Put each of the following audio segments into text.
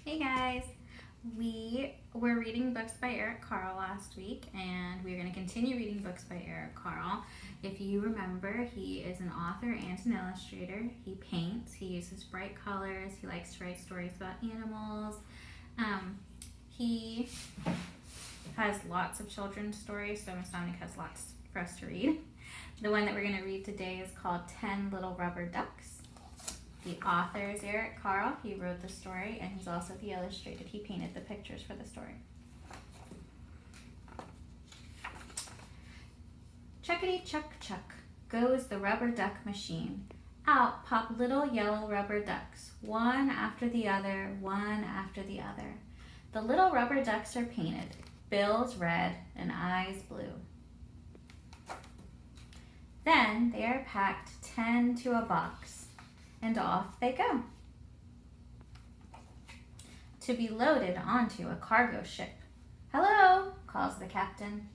Hey guys, we were reading books by Eric Carle last week, and we're going to continue reading books by Eric Carle. If you remember, he is an author and an illustrator. He paints, he uses bright colors, he likes to write stories about animals. He has lots of children's stories, so Miss Dominic has lots for us to read. The one that we're going to read today is called 10 Little Rubber Ducks. The author is Eric Carle. He wrote the story, and he's also the illustrator. He painted the pictures for the story. Chuckity chuck chuck goes the rubber duck machine. Out pop little yellow rubber ducks, one after the other, one after the other. The little rubber ducks are painted, bills red and eyes blue. Then they are packed 10 to a box, and off they go to be loaded onto a cargo ship. "Hello," calls the captain.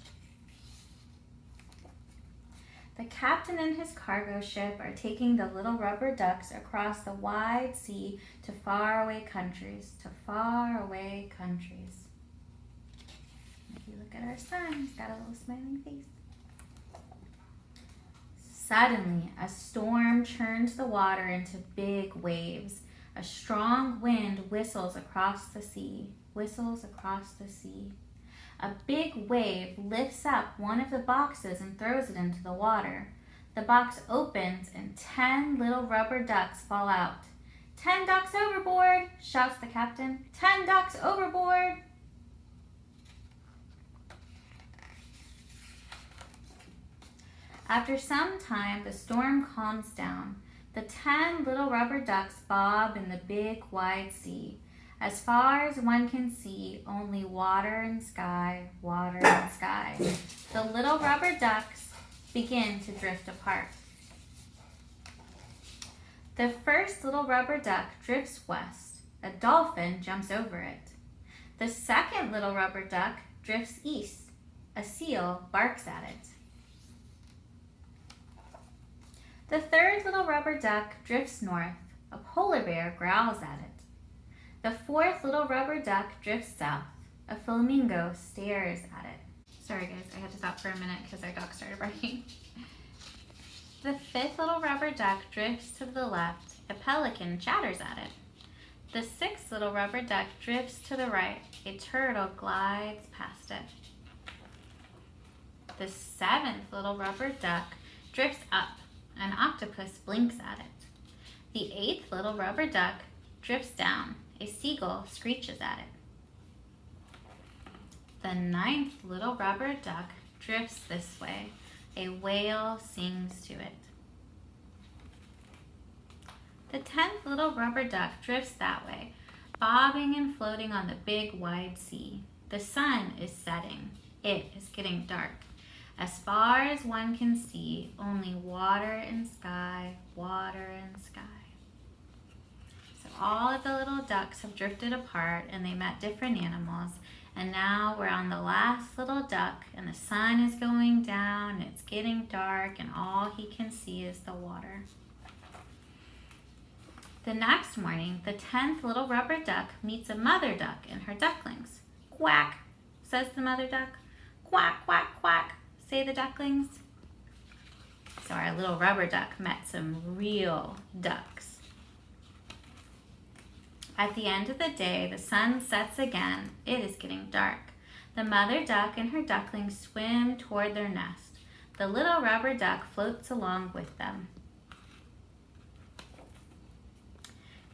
The captain and his cargo ship are taking the little rubber ducks across the wide sea to faraway countries, If you look at our sun, he's got a little smiling face. Suddenly, a storm churns the water into big waves. A strong wind whistles across the sea. A big wave lifts up one of the boxes and throws it into the water. The box opens and 10 little rubber ducks fall out. "10 ducks overboard," shouts the captain. "10 ducks overboard." After some time, the storm calms down. The 10 little rubber ducks bob in the big, wide sea. As far as one can see, only water and sky, water and sky. The little rubber ducks begin to drift apart. The first little rubber duck drifts west. A dolphin jumps over it. The second little rubber duck drifts east. A seal barks at it. The third little rubber duck drifts north. A polar bear growls at it. The fourth little rubber duck drifts south. A flamingo stares at it. Sorry guys, I had to stop for a minute because our dog started barking. The fifth little rubber duck drifts to the left. A pelican chatters at it. The sixth little rubber duck drifts to the right. A turtle glides past it. The seventh little rubber duck drifts up. An octopus blinks at it. The eighth little rubber duck drifts down. A seagull screeches at it. The ninth little rubber duck drifts this way. A whale sings to it. The 10th little rubber duck drifts that way, bobbing and floating on the big wide sea. The sun is setting. It is getting dark. As far as one can see, only water and sky, water and sky. So all of the little ducks have drifted apart and they met different animals. And now we're on the last little duck and the sun is going down, it's getting dark, and all he can see is the water. The next morning, the 10th little rubber duck meets a mother duck and her ducklings. "Quack," says the mother duck. "Quack, quack, quack," say the ducklings. So our little rubber duck met some real ducks. At the end of the day, the sun sets again. It is getting dark. The mother duck and her ducklings swim toward their nest. The little rubber duck floats along with them.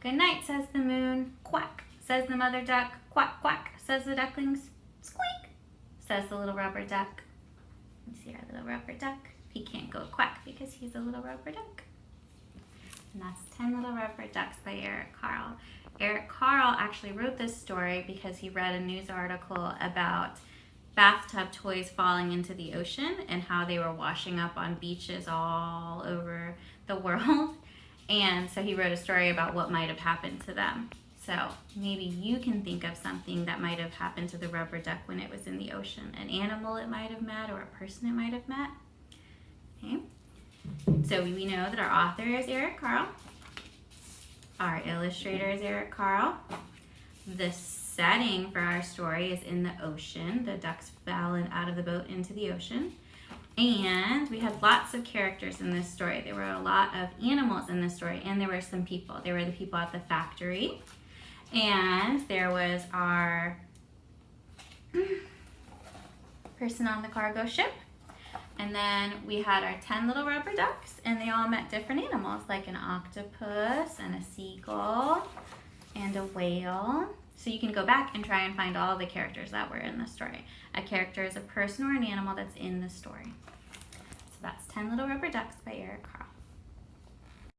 "Good night," says the moon. "Quack," says the mother duck. "Quack, quack," says the ducklings. "Squeak," says the little rubber duck. You see our little rubber duck? He can't go quack because he's a little rubber duck. And that's 10 Little Rubber Ducks by Eric Carle. Eric Carle actually wrote this story because he read a news article about bathtub toys falling into the ocean and how they were washing up on beaches all over the world. And so he wrote a story about what might have happened to them. So maybe you can think of something that might have happened to the rubber duck when it was in the ocean. An animal it might have met or a person it might have met. Okay. So we know that our author is Eric Carle. Our illustrator is Eric Carle. The setting for our story is in the ocean. The ducks fell out of the boat into the ocean. And we had lots of characters in this story. There were a lot of animals in this story, and there were some people. There were the people at the factory, and there was our person on the cargo ship. And then we had our 10 little rubber ducks, and they all met different animals, like an octopus and a seagull and a whale. So you can go back and try and find all the characters that were in the story. A character is a person or an animal that's in the story. So that's 10 Little Rubber Ducks by Eric Carle.